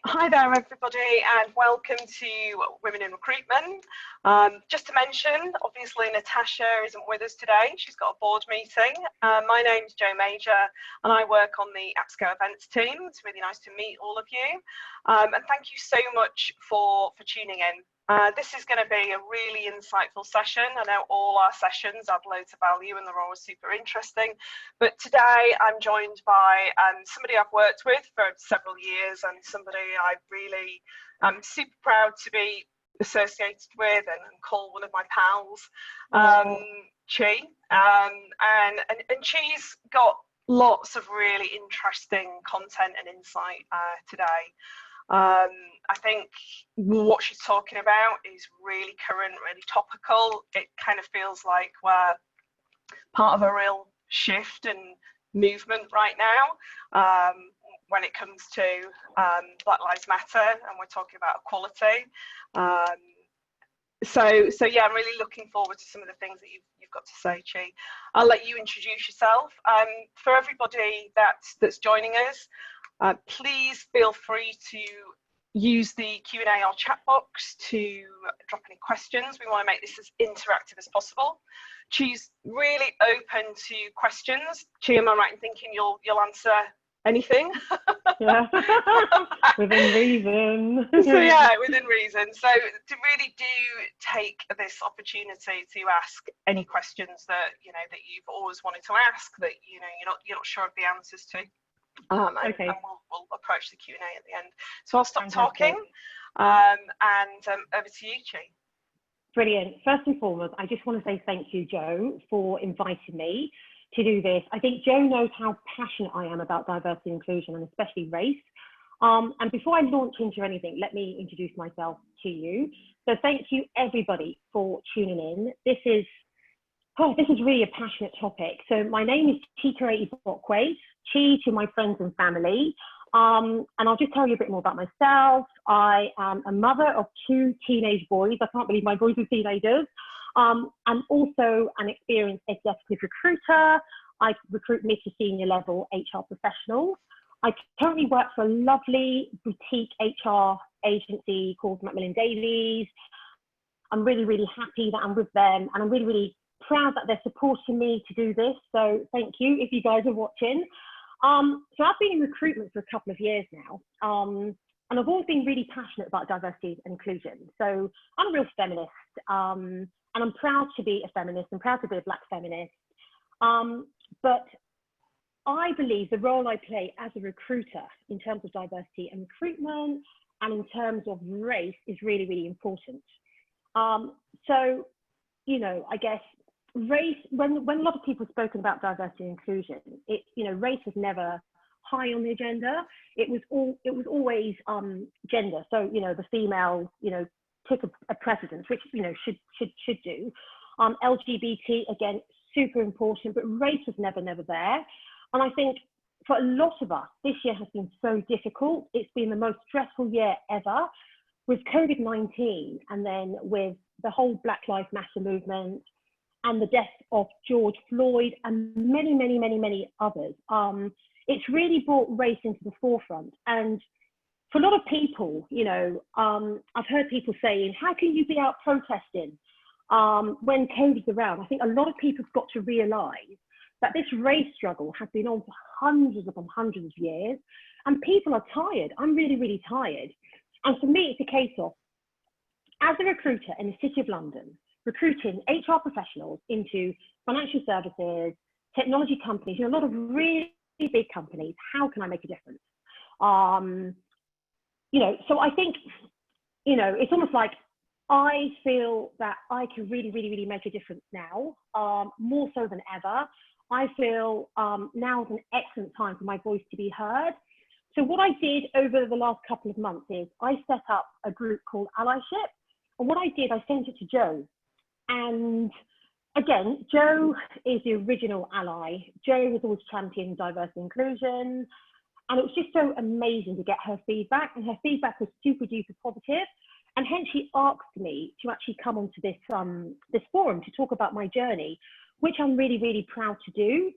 Hi there, everybody, and welcome to Women in Recruitment. Just to mention, obviously, Natasha isn't with us today. She's got a board meeting. My name's Jo Major, and I work on the APSCO events team. It's really nice to meet all of you. And thank you so much for tuning in. This is going to be a really insightful session. I know all our sessions add loads of value and they're always super interesting. But today I'm joined by somebody I've worked with for several years and somebody I really am super proud to be associated with and call one of my pals, Chi. And Chi's got lots of really interesting content and insight today. I think what she's talking about is really current, really topical. It kind of feels like we're part of a real shift and movement right now when it comes to Black Lives Matter, and we're talking about equality. So yeah, I'm really looking forward to some of the things that you've got to say, Chi. I'll let you introduce yourself. For everybody that's joining us, please feel free to use the Q&A or chat box to drop any questions. We want to make this as interactive as possible. Chi's really open to questions. Chi, am I right in thinking you'll answer anything? Yeah, within reason. So yeah, within reason. So to really do take this opportunity to ask any questions that you've always wanted to ask, that you're not sure of the answers to. Okay. And we'll approach the Q&A at the end. So I'll stop talking and over to you, Chi. Brilliant. First and foremost, I just want to say thank you, Jo, for inviting me to do this. I think Jo knows how passionate I am about diversity and inclusion, and especially race. And before I launch into anything, let me introduce myself to you. So thank you, everybody, for tuning in. This is really a passionate topic. So my name is Chikere Igbokwe, Chi to my friends and family. And I'll just tell you a bit more about myself. I am a mother of 2 teenage boys. I can't believe my boys are teenagers. I'm also an experienced executive recruiter. I recruit mid to senior level HR professionals. I currently work for a lovely boutique HR agency called Macmillan Davies. I'm really, really happy that I'm with them, and I'm really, really proud that they're supporting me to do this. So thank you if you guys are watching. So I've been in recruitment for a couple of years now, and I've always been really passionate about diversity and inclusion. So I'm a real feminist, and I'm proud to be a feminist and proud to be a Black feminist. But I believe the role I play as a recruiter in terms of diversity and recruitment and in terms of race is really, really important. So, I guess race, when a lot of people have spoken about diversity and inclusion, race was never high on the agenda. It was always gender. So, the female, took a precedence, which, should do. LGBT, again, super important, but race was never there. And I think for a lot of us, this year has been so difficult. It's been the most stressful year ever with COVID-19, and then with the whole Black Lives Matter movement and the death of George Floyd and many, many, many, many others. It's really brought race into the forefront. And for a lot of people, I've heard people saying, how can you be out protesting when COVID's around? I think a lot of people have got to realise that this race struggle has been on for hundreds upon hundreds of years, and people are tired. I'm really, really tired. And for me, it's a case of, as a recruiter in the City of London, recruiting HR professionals into financial services, technology companies, a lot of really big companies, how can I make a difference? So I think, it's almost like I feel that I can really, really, really make a difference now, more so than ever. I feel now is an excellent time for my voice to be heard. So what I did over the last couple of months is I set up a group called Allyship. And what I did, I sent it to Jo. And again, Jo is the original ally. Jo has always championed diversity and inclusion. And it was just so amazing to get her feedback. And her feedback was super duper positive. And hence she asked me to actually come onto this forum to talk about my journey, which I'm really, really proud to do.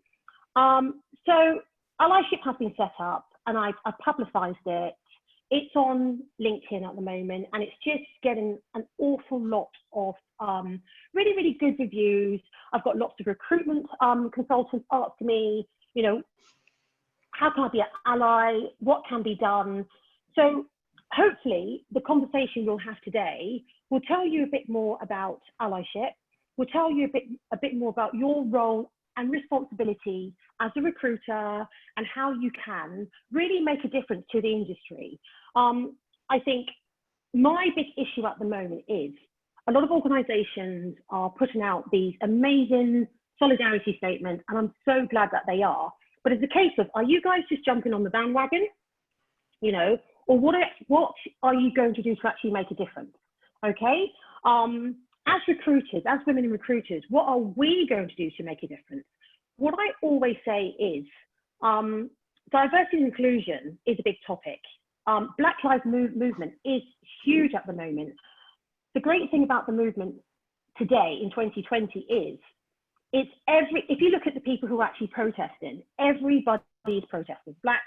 So Allyship has been set up, and I've publicised it. It's on LinkedIn at the moment, and it's just getting an awful lot of really, really good reviews. I've got lots of recruitment consultants asking me, you know, how can I be an ally? What can be done? So hopefully the conversation we'll have today will tell you a bit more about allyship. We'll tell you a bit more about your role and responsibility as a recruiter and how you can really make a difference to the industry. I think my big issue at the moment is a lot of organizations are putting out these amazing solidarity statements, and I'm so glad that they are. But it's a case of, are you guys just jumping on the bandwagon, you know, or what are you going to do to actually make a difference? Okay. As recruiters, as women and recruiters, what are we going to do to make a difference? What I always say is diversity and inclusion is a big topic. Black Lives Movement is huge at the moment. The great thing about the movement today in 2020 is if you look at the people who are actually protesting, everybody is protesting, black,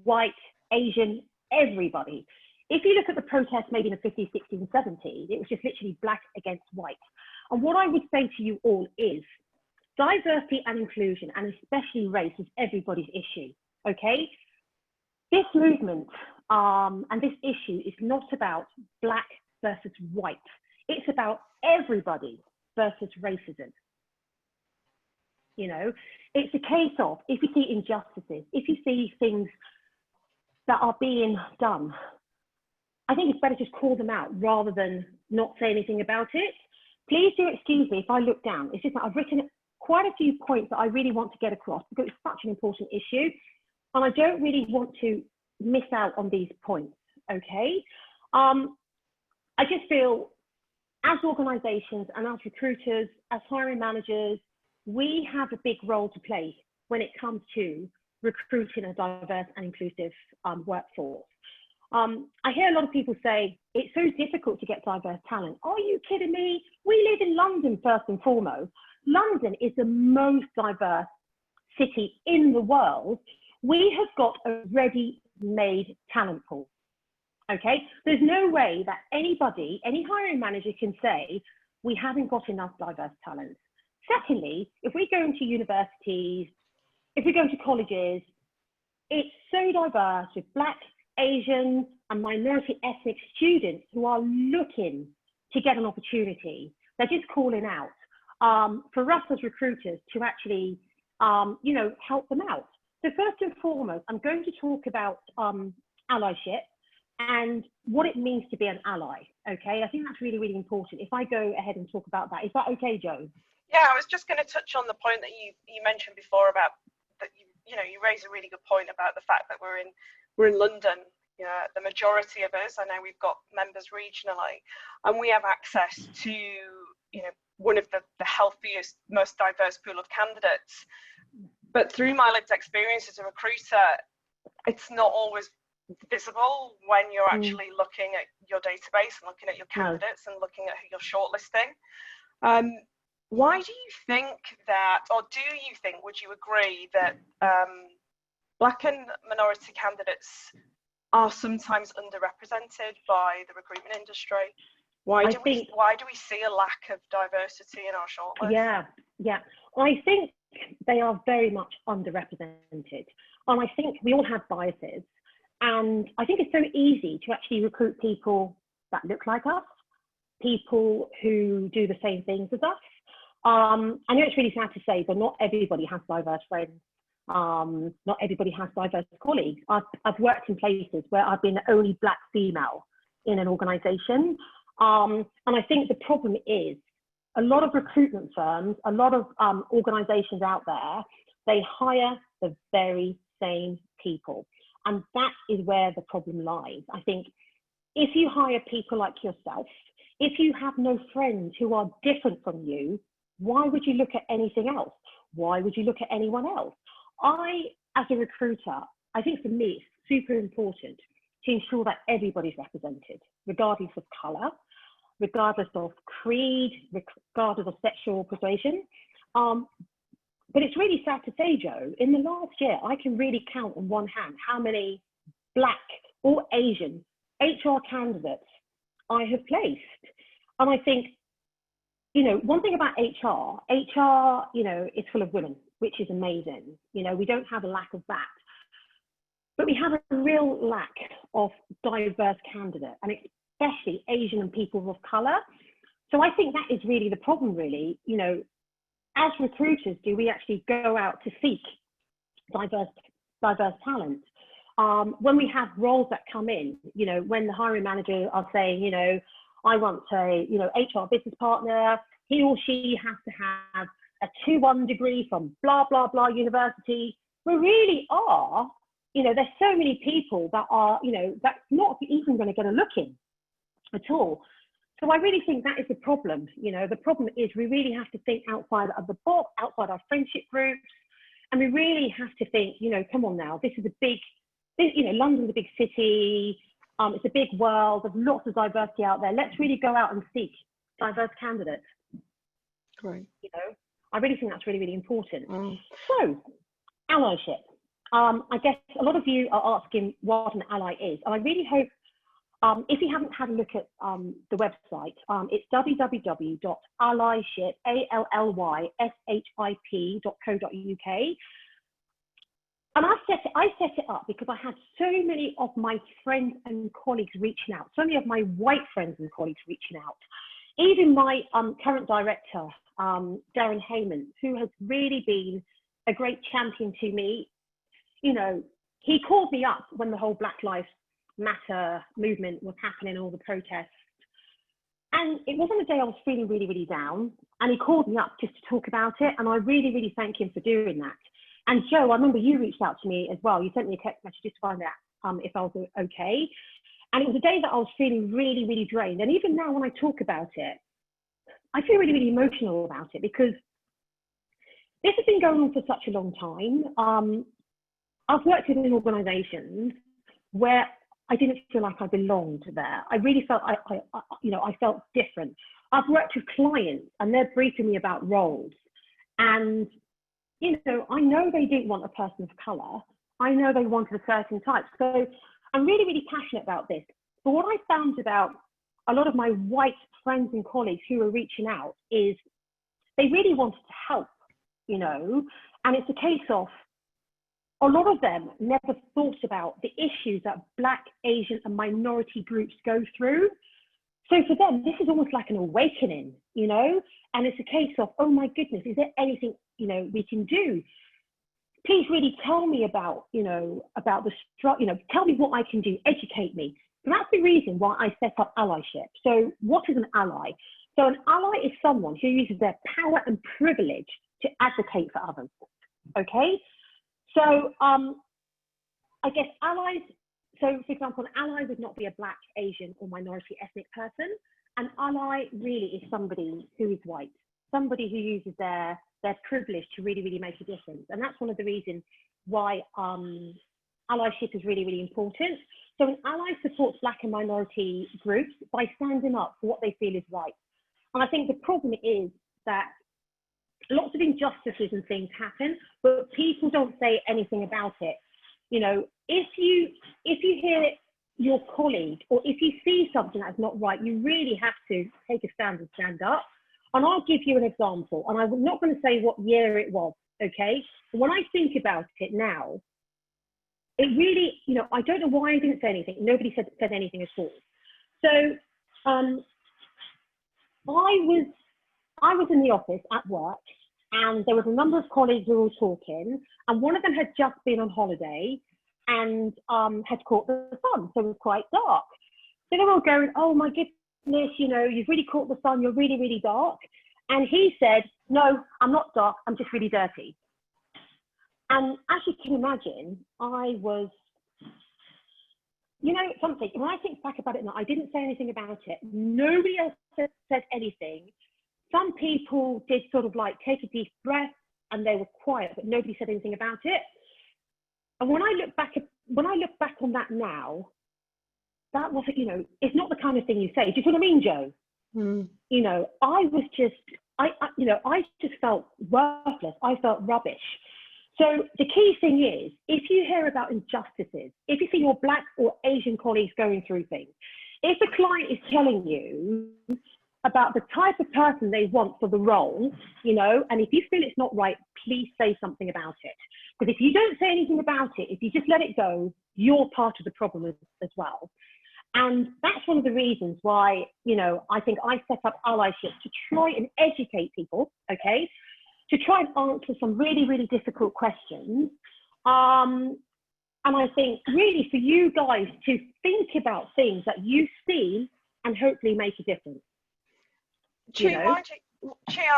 white, Asian, everybody. If you look at the protests maybe in the 50s, 60s and 70s, it was just literally black against white. And what I would say to you all is diversity and inclusion, and especially race, is everybody's issue, okay? This movement and this issue is not about black versus white. It's about everybody versus racism. You know, it's a case of, if you see injustices, if you see things that are being done, I think it's better just call them out rather than not say anything about it. Please do excuse me if I look down. It's just that I've written quite a few points that I really want to get across because it's such an important issue. And I don't really want to miss out on these points, okay? I just feel as organizations and as recruiters, as hiring managers, we have a big role to play when it comes to recruiting a diverse and inclusive workforce. I hear a lot of people say, it's so difficult to get diverse talent. Are you kidding me? We live in London first and foremost. London is the most diverse city in the world. We have got a ready-made talent pool, okay? There's no way that anybody, any hiring manager can say, we haven't got enough diverse talent. Secondly, if we go into universities, if we go to colleges, it's so diverse with black, Asian and minority ethnic students who are looking to get an opportunity. They're just calling out for us as recruiters to actually, you know, help them out. So first and foremost, I'm going to talk about allyship and what it means to be an ally, okay? I think that's really, really important. If I go ahead and talk about that, is that okay, Jo? Yeah, I was just going to touch on the point that you mentioned before about that. You know, you raise a really good point about the fact that we're in London. Yeah, the majority of us, I know we've got members regionally, and we have access to, you know, one of the healthiest, most diverse pool of candidates. But through my lived experience as a recruiter, it's not always visible when you're actually looking at your database and looking at your candidates and looking at who you're shortlisting. Why do you think that, or do you think, would you agree that black and minority candidates are sometimes underrepresented by the recruitment industry? Why do we see a lack of diversity in our shortlist? Yeah. I think they are very much underrepresented. And I think we all have biases. And I think it's so easy to actually recruit people that look like us, people who do the same things as us. I know it's really sad to say, but not everybody has diverse friends. Not everybody has diverse colleagues. I've worked in places where I've been the only black female in an organization. And I think the problem is a lot of recruitment firms, a lot of organizations out there, they hire the very same people. And that is where the problem lies. I think if you hire people like yourself, if you have no friends who are different from you, why would you look at anything else? Why would you look at anyone else? As a recruiter, I think for me, it's super important to ensure that everybody's represented, regardless of color, regardless of creed, regardless of sexual persuasion. But it's really sad to say, Jo, in the last year, I can really count on one hand how many black or Asian HR candidates I have placed. And I think, you know, one thing about HR, you know, is full of women, which is amazing. You know, we don't have a lack of that. But we have a real lack of diverse candidates, and especially Asian and people of colour. So I think that is really the problem, really. You know, as recruiters, do we actually go out to seek diverse talent? When we have roles that come in, you know, when the hiring manager are saying, you know, I want a, you know, HR business partner, he or she has to have a 2-1 degree from blah, blah, blah university. We really are, you know, there's so many people that are, you know, that's not even going to get a look in at all. So I really think that is the problem. You know, the problem is we really have to think outside of the box, outside our friendship groups. And we really have to think, you know, come on now, this is a big, you know, London's a big city. It's a big world. There's lots of diversity out there. Let's really go out and seek diverse candidates. Great. You know, I really think that's really, really important. So, allyship. I guess a lot of you are asking what an ally is. And I really hope, if you haven't had a look at the website, it's www.allyship.co.uk. And I set it up because I had so many of my friends and colleagues reaching out, so many of my white friends and colleagues reaching out. Even my current director, Darren Heyman, who has really been a great champion to me. You know, he called me up when the whole Black Lives Matter movement was happening, all the protests. And it wasn't a day I was feeling really, really down. And he called me up just to talk about it. And I really, really thank him for doing that. And Joe, I remember you reached out to me as well. You sent me a text message just to find out if I was okay. And it was a day that I was feeling really, really drained. And even now when I talk about it, I feel really, really emotional about it because this has been going on for such a long time. I've worked in organisations where I didn't feel like I belonged there. I really felt, I felt different. I've worked with clients and they're briefing me about roles. And, you know, I know they didn't want a person of colour. I know they wanted a certain type. So I'm really, really passionate about this. But what I found about a lot of my white friends and colleagues who were reaching out is they really wanted to help, you know, and it's a case of, a lot of them never thought about the issues that Black, Asian and minority groups go through. So for them, this is almost like an awakening, you know, and it's a case of, oh my goodness, is there anything, you know, we can do? Please really tell me about, you know, about the struggle, you know, tell me what I can do, educate me. And that's the reason why I set up allyship. So what is an ally? So an ally is someone who uses their power and privilege to advocate for others, okay? So I guess allies, so for example, an ally would not be a Black, Asian or minority ethnic person. An ally really is somebody who is white, somebody who uses their privilege to really, really make a difference. And that's one of the reasons why allyship is really, really important. So an ally supports Black and minority groups by standing up for what they feel is right. And I think the problem is that lots of injustices and things happen, but people don't say anything about it. You know, if you hear your colleague or if you see something that's not right, you really have to take a stand and stand up. And I'll give you an example, and I'm not going to say what year it was, okay? But when I think about it now, it really, you know, I don't know why I didn't say anything. Nobody said anything at all. So I was in the office at work, and there was a number of colleagues who were talking, and one of them had just been on holiday and had caught the sun, so it was quite dark. So they were all going, oh my goodness, you know, you've really caught the sun, you're really, really dark. And he said, no, I'm not dark, I'm just really dirty. And as you can imagine, I was, you know, something, when I think back about it now, I didn't say anything about it. Nobody else said anything. Some people did sort of like take a deep breath and they were quiet, but nobody said anything about it. And when I look back on that now, that wasn't, you know, it's not the kind of thing you say. Do you know what I mean, Joe? Mm. You know, I was just, I just felt worthless. I felt rubbish. So the key thing is, if you hear about injustices, if you see your Black or Asian colleagues going through things. If a client is telling you about the type of person they want for the role, you know, and if you feel it's not right, please say something about it. Because if you don't say anything about it, if you just let it go, you're part of the problem as well. And that's one of the reasons why, you know, I think I set up Allyship to try and educate people, okay, to try and answer some really, really difficult questions. And I think really for you guys to think about things that you see and hopefully make a difference. Chi, I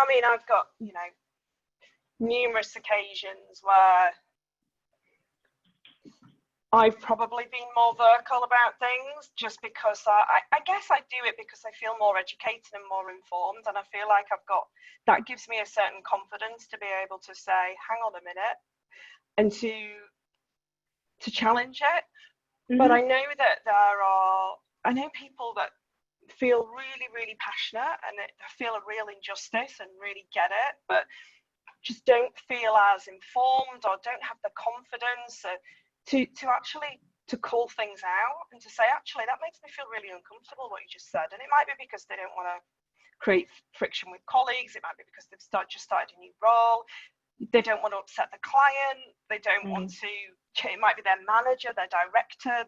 mean, I've got, you know, numerous occasions where I've probably been more vocal about things just because I guess I do it because I feel more educated and more informed, and I feel like that gives me a certain confidence to be able to say, hang on a minute, and to challenge it. Mm-hmm. But I know that I know people that feel really, really passionate and feel a real injustice and really get it, but just don't feel as informed or don't have the confidence to actually call things out and to say, actually, that makes me feel really uncomfortable what you just said. And it might be because they don't want to create friction with colleagues. It might be because they've just started a new role. They don't want to upset the client. They don't want to, it might be their manager, their director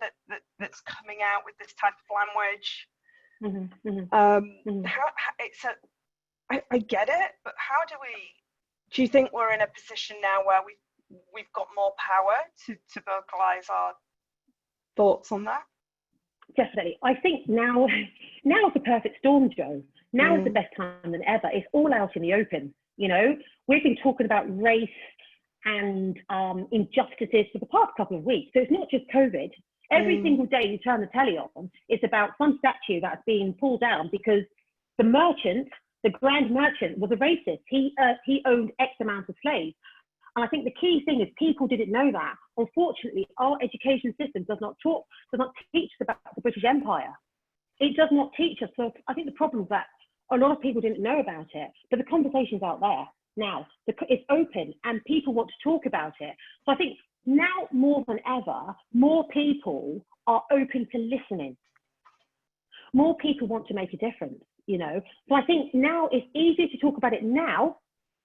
that's coming out with this type of language. I get it, but how do you think we're in a position now where we've got more power to vocalize our thoughts on that? Definitely. I think now is the perfect storm, Joe. Now is the best time than ever. It's all out in the open. You know, we've been talking about race and injustices for the past couple of weeks. So it's not just COVID. Every single day you turn the telly on, it's about some statue that's being pulled down because the merchant, the grand merchant, was a racist. He owned X amount of slaves. And I think the key thing is people didn't know that. Unfortunately, our education system does not teach us about the British Empire. It does not teach us. So I think the problem is that a lot of people didn't know about it, but the conversation's out there now. It's open and people want to talk about it. So I think now more than ever, more people are open to listening. More people want to make a difference, you know. So I think now it's easier to talk about it now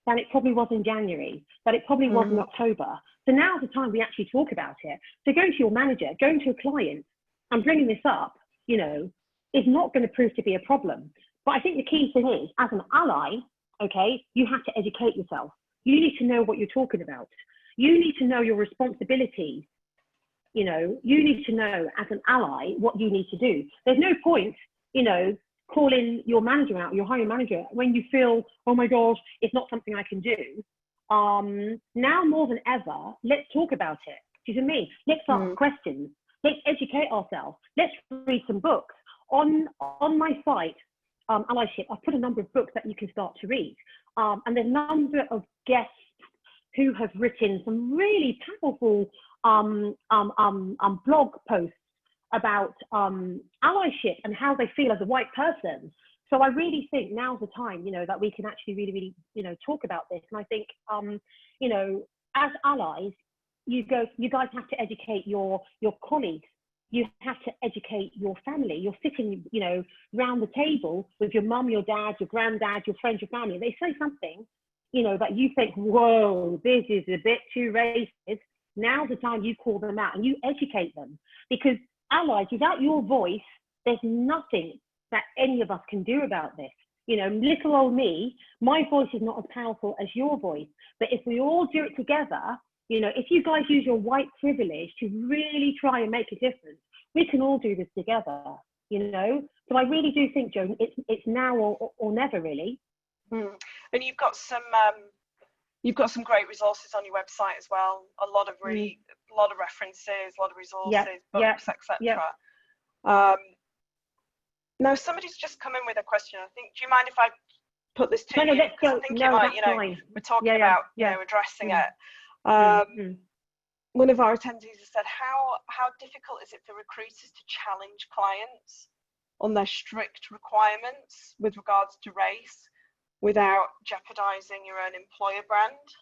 than it probably was in January, than it probably was in October. So now's the time we actually talk about it. So going to your manager, going to a client and bringing this up, you know, is not going to prove to be a problem. But I think the key thing is, as an ally, okay, you have to educate yourself. You need to know what you're talking about. You need to know your responsibilities. You know, you need to know as an ally what you need to do. There's no point, you know, calling your manager out, your hiring manager, when you feel, oh my gosh, it's not something I can do. Now more than ever, let's talk about it. Do you see what I mean? Let's ask questions. Let's educate ourselves. Let's read some books. On my site, Allyship, I've put a number of books that you can start to read. And there's a number of guests who have written some really powerful blog posts about allyship and how they feel as a white person. So I really think now's the time, you know, that we can actually really, really, you know, talk about this. And I think, you know, as allies, you guys have to educate your colleagues. You have to educate your family. You're sitting, you know, round the table with your mum, your dad, your granddad, your friends, your family. They say something, you know, that you think, whoa, this is a bit too racist. Now's the time you call them out and you educate them, because allies, without your voice, there's nothing that any of us can do about this. You know, little old me, my voice is not as powerful as your voice. But if we all do it together, you know, if you guys use your white privilege to really try and make a difference, we can all do this together, you know? So I really do think, Joan, it's now or never, really. And you've got some great resources on your website as well. A lot of references, a lot of resources, books, etc. Now somebody's just come in with a question. I think, do you mind if I put this to you? No, let's go. I think you might, you know, fine. We're talking about, you know, addressing it. One of our attendees has said, how difficult is it for recruiters to challenge clients on their strict requirements with regards to race without jeopardizing your own employer brand?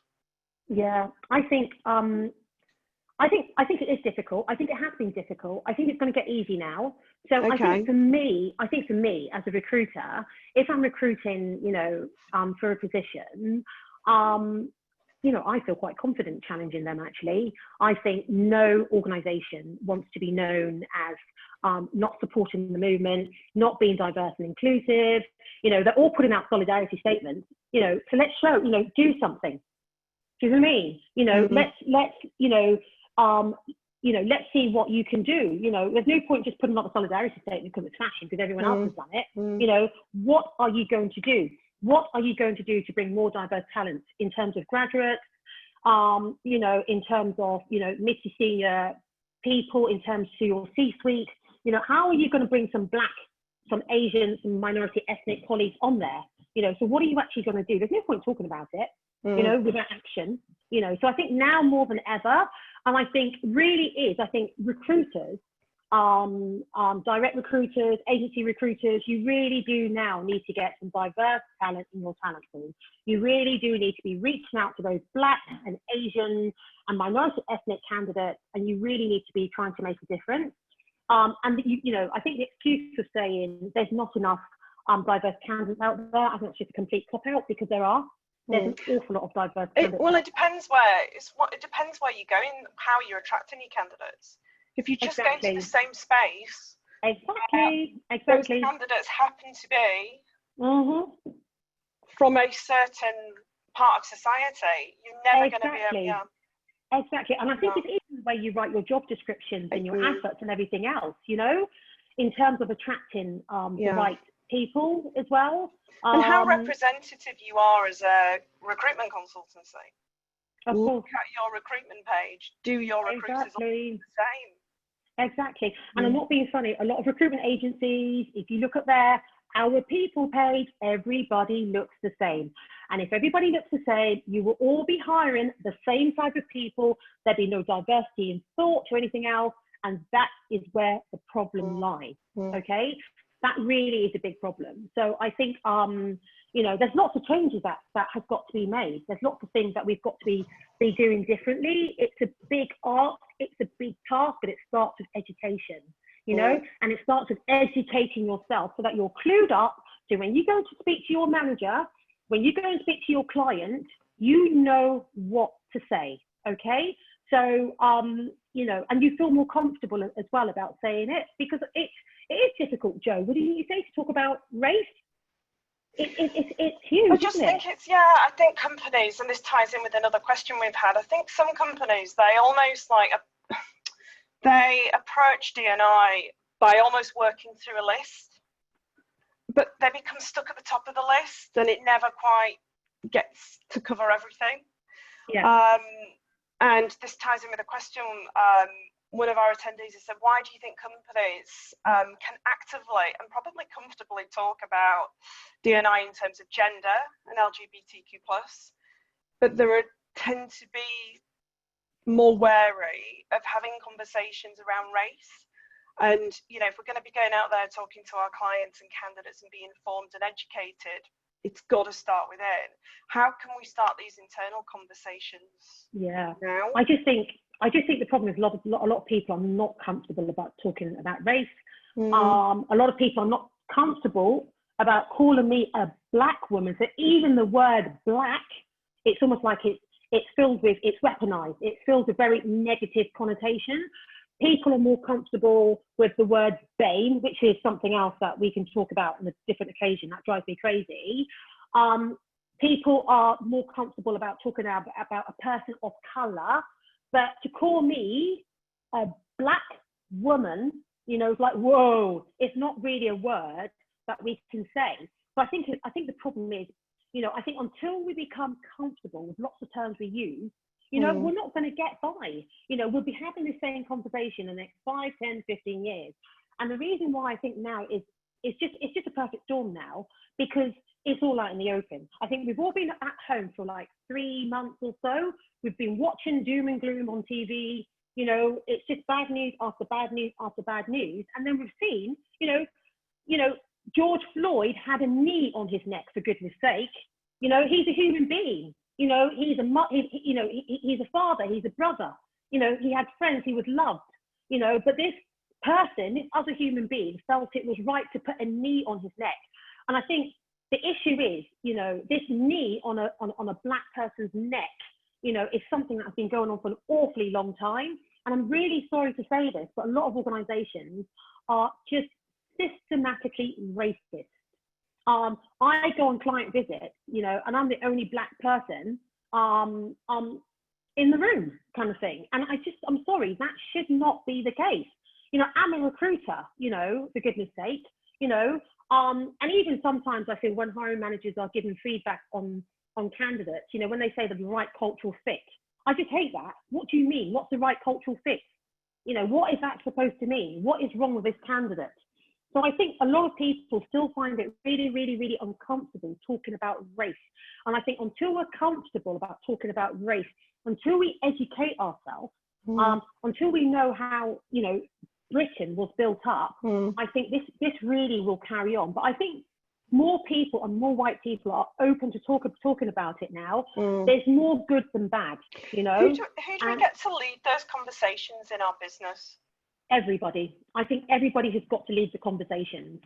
Yeah, I think I think it is difficult. I think it has been difficult. I think it's going to get easy now. So Okay. I think for me as a recruiter, if I'm recruiting, for a position, I feel quite confident challenging them, actually. I think no organisation wants to be known as not supporting the movement, not being diverse and inclusive. They're all putting out solidarity statements, so let's show, do something. Do you know what I mean? Let's see what you can do. There's no point just putting up a solidarity statement because it's fashion, because everyone else has done it. What are you going to do? What are you going to do to bring more diverse talent in terms of graduates, in terms of, mid to senior people, in terms to your C-suite? How are you going to bring some Black, some Asian, some minority ethnic colleagues on there? So what are you actually going to do? There's no point talking about it, without action. So I think now more than ever, and I think recruiters, direct recruiters, agency recruiters, you really do now need to get some diverse talent in your talent pool. You really do need to be reaching out to those Black and Asian and minority ethnic candidates, and you really need to be trying to make a difference. I think the excuse of saying there's not enough diverse candidates out there, I think it's just a complete cop-out, because there's an awful lot of diverse candidates. It depends where you're going, how you're attracting your candidates. If you just go into the same space, exactly, those candidates happen to be from a certain part of society, you're never going to be able. Exactly, and I think it's even the way you write your job descriptions and your adverts and everything else. In terms of attracting the right people as well. And how representative you are as a recruitment consultancy. Of course. Look at your recruitment page. Do your recruiters all the same? Exactly. And I'm not being funny. A lot of recruitment agencies, if you look at our people page, everybody looks the same. And if everybody looks the same, you will all be hiring the same type of people. There'll be no diversity in thought or anything else. And that is where the problem lies. Okay? That really is a big problem. So I think, there's lots of changes that has got to be made. There's lots of things that we've got to be doing differently. It's a big art, it's a big task, but it starts with education, and it starts with educating yourself so that you're clued up. So when you go to speak to your manager, when you go and speak to your client, you know what to say, okay? So, and you feel more comfortable as well about saying it, because it is difficult, Joe. What do you say to talk about race? It's huge. I just think I think companies, and this ties in with another question we've had, I think some companies, they almost they approach D&I by almost working through a list, but they become stuck at the top of the list and it never quite gets to cover everything. And this ties in with a question one of our attendees has said, why do you think companies can actively and probably comfortably talk about D&I in terms of gender and LGBTQ+, but there tend to be more wary of having conversations around race? And, if we're going to be going out there talking to our clients and candidates and be informed and educated, it's got to start within. How can we start these internal conversations now? I just think the problem is a lot of people are not comfortable about talking about race. A lot of people are not comfortable about calling me a Black woman. So even the word Black, it's almost like it's filled with, it's weaponized. It fills a very negative connotation. People are more comfortable with the word BAME, which is something else that we can talk about on a different occasion. That drives me crazy. People are more comfortable about talking about a person of color, but to call me a Black woman, it's like, whoa, it's not really a word that we can say. So I think the problem is, I think until we become comfortable with lots of terms we use, we're not going to get by. We'll be having the same conversation in the next 5, 10, 15 years. And the reason why I think now is it's just a perfect storm now, because it's all out in the open. I think we've all been at home for like 3 months or so. We've been watching doom and gloom on TV. It's just bad news after bad news after bad news. And then we've seen, George Floyd had a knee on his neck, for goodness sake. He's a human being. He's a father, he's a brother. You know, he had friends, he was loved, you know, but this person, this other human being, felt it was right to put a knee on his neck. And I think the issue is, you know, this knee on a black person's neck, you know, is something that's been going on for an awfully long time. And I'm really sorry to say this, but a lot of organizations are just systematically racist. I go on client visits, you know, and I'm the only black person in the room, kind of thing. And I'm sorry, that should not be the case. You know, I'm a recruiter, you know, for goodness sake, you know, and even sometimes I feel when hiring managers are giving feedback on candidates, you know, when they say the right cultural fit, I just hate that. What do you mean? What's the right cultural fit? You know, what is that supposed to mean? What is wrong with this candidate? So I think a lot of people still find it really, really, really uncomfortable talking about race. And I think until we're comfortable about talking about race, until we educate ourselves, until we know how, you know, Britain was built up, I think this really will carry on. But I think more people and more white people are open to talking about it now. There's more good than bad, you know. Who do we get to lead those conversations in our business? Everybody. I think everybody has got to lead the conversations.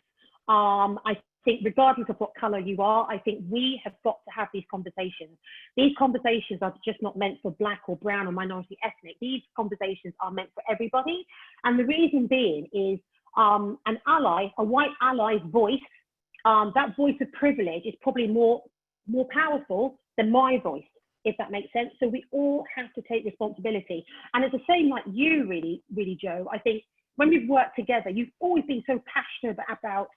I think regardless of what color you are, I think we have got to have these conversations. These conversations are just not meant for black or brown or minority ethnic. These conversations are meant for everybody. And the reason being is an ally, a white ally's voice, that voice of privilege is probably more powerful than my voice, if that makes sense. So we all have to take responsibility. And it's the same like you, really, really, Joe. I think when we've worked together, you've always been so passionate about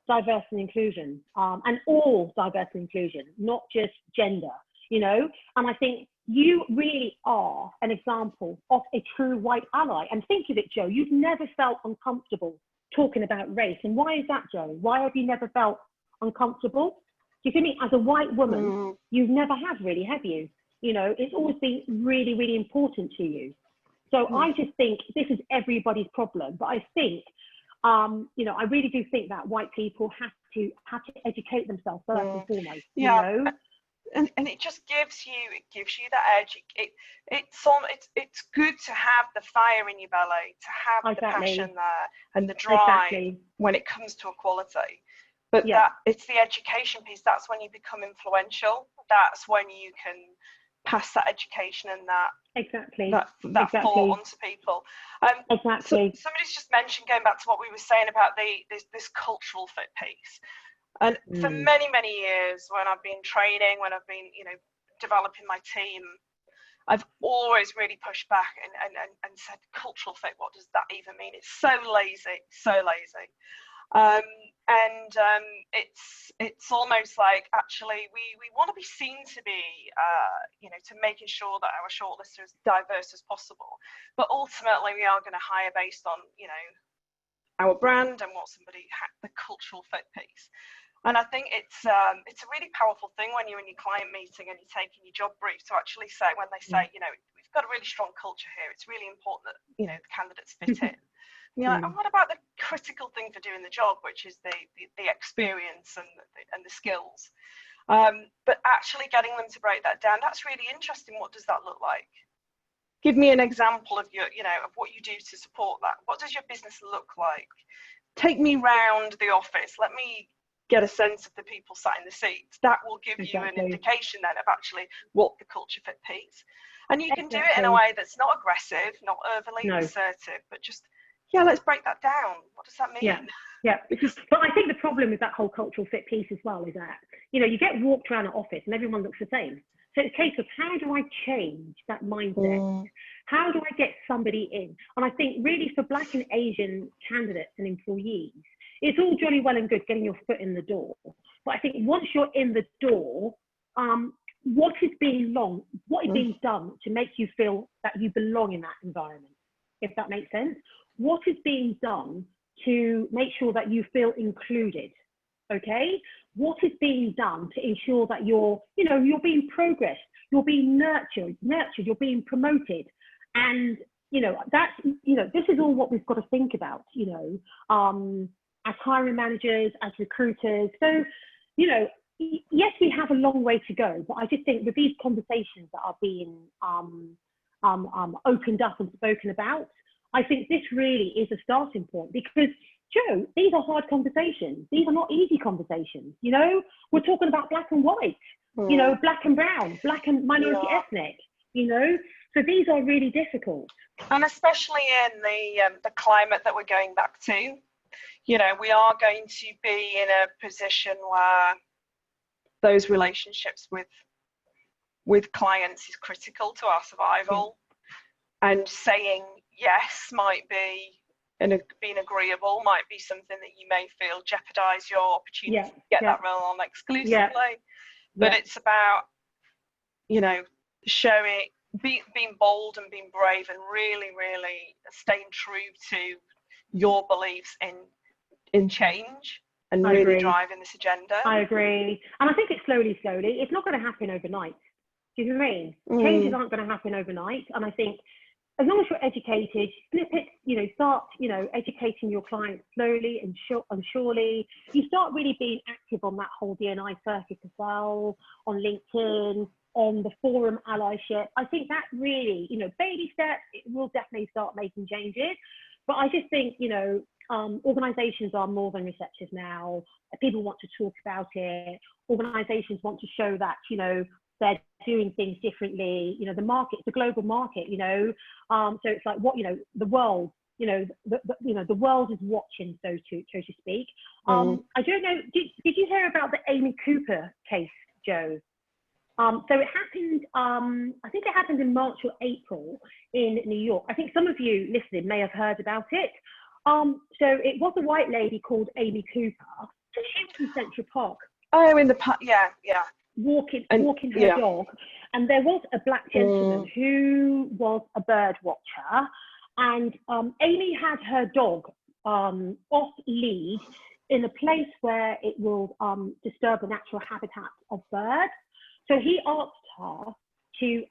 diversity and inclusion, and all diversity and inclusion, not just gender, you know. And I think you really are an example of a true white ally. And think of it, Joe, you've never felt uncomfortable talking about race. And why is that, Joe? Why have you never felt uncomfortable? Do you see me? As a white woman, you've never have really, have you? You know, it's always been really, really important to you. So I just think this is everybody's problem. But I think, you know, I really do think that white people have to educate themselves first and foremost. Yeah. You know? And it just gives you that edge. It's good to have the fire in your belly, to have the passion there and the drive when it comes to equality. But that it's the education piece. That's when you become influential. That's when you can pass that education and that thought onto people. So somebody's just mentioned, going back to what we were saying about this cultural fit piece. And for many, many years, when I've been training, when I've been, you know, developing my team, I've always really pushed back and said, cultural fit, what does that even mean? It's so lazy, so lazy. It's almost like, actually, we want to be seen to be, you know, to making sure that our shortlist are as diverse as possible. But ultimately, we are going to hire based on, you know, our brand and what the cultural fit piece. And I think it's a really powerful thing when you're in your client meeting and you're taking your job brief to actually say, when they say, you know, we've got a really strong culture here, it's really important that, you know, the candidates fit in. And you're like, and what about the critical thing for doing the job, which is the experience and the skills? But actually getting them to break that down, that's really interesting. What does that look like? Give me an example of of what you do to support that. What does your business look like? Take me round the office. Let me get a sense of the people sat in the seats. That will give you an indication then of actually what the culture fit piece. And you can do it in a way that's not aggressive, not overly assertive, but just, let's break that down. What does that mean? But I think the problem with that whole cultural fit piece as well is that, you know, you get walked around an office and everyone looks the same. So it's a case of, how do I change that mindset? How do I get somebody in? And I think really for Black and Asian candidates and employees, it's all jolly well and good getting your foot in the door. But I think once you're in the door, what is being done to make you feel that you belong in that environment, if that makes sense? What is being done to make sure that you feel included? Okay, what is being done to ensure that you're being progressed, you're being nurtured, you're being promoted? And, you know, this is all what we've got to think about, you know, as hiring managers, as recruiters. So, you know, yes, we have a long way to go, but I just think with these conversations that are being opened up and spoken about. I think this really is a starting point because, Joe, these are hard conversations. These are not easy conversations. You know, we're talking about black and white, you know, black and brown, black and minority ethnic, you know, so these are really difficult. And especially in the climate that we're going back to, you know, we are going to be in a position where those relationships with clients is critical to our survival. And saying yes might be, and being agreeable might be something that you may feel jeopardize your opportunity to get that role on exclusively. But it's about, you know, showing, being bold and being brave and really, really staying true to your beliefs in change and really driving this agenda. I agree. And I think it's slowly. It's not going to happen overnight. Do you know what I mean? Changes aren't going to happen overnight. And I think as long as you're educated, start, educating your clients slowly and surely. You start really being active on that whole D&I circuit as well, on LinkedIn, on the forum Allyship. I think that really, baby steps, it will definitely start making changes. But I just think, organizations are more than receptive now. People want to talk about it. Organizations want to show that, they're doing things differently. The market, it's a global market, so it's like the world, the world is watching, so to speak. I don't know, did you hear about the Amy Cooper case, Joe? So it happened, I think it happened in March or April in New York. I think some of you listening may have heard about it. So it was a white lady called Amy Cooper, and she was in Central Park. Oh, in the park, yeah. Walking her dog, and there was a black gentleman who was a bird watcher, and Amy had her dog off lead in a place where it will disturb the natural habitat of birds. So he asked her to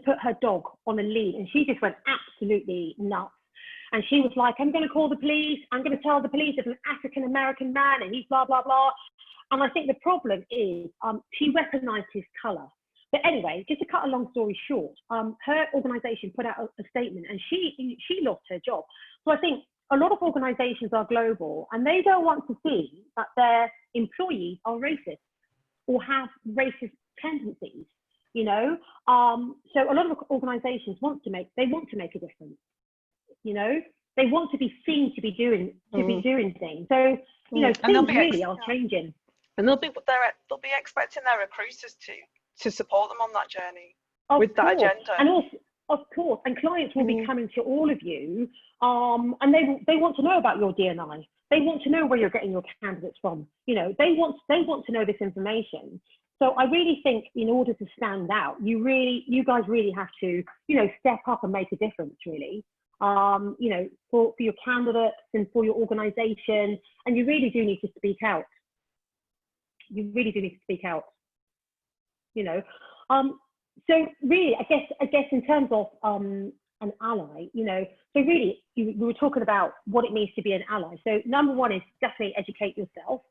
put her dog on a lead, and she just went absolutely nuts. And she was like, I'm going to call the police. I'm going to tell the police it's an African-American man and he's blah, blah, blah. And I think the problem is she weaponized his color. But anyway, just to cut a long story short, her organization put out a statement and she lost her job. So I think a lot of organizations are global and they don't want to see that their employees are racist or have racist tendencies, So a lot of organizations want to make a difference, they want to be seen to be doing things. So, things really are changing. And they'll be expecting their recruiters to support them on that journey that agenda. And also, of course, and clients will be coming to all of you, and they want to know about your D&I. They want to know where you're getting your candidates from. They want to know this information. So I really think in order to stand out, you guys really have to, step up and make a difference, really. For your candidates and for your organization, and you really do need to speak out. You really do need to speak out, So really, I guess in terms of an ally, so really we were talking about what it means to be an ally. So number one is definitely educate yourself.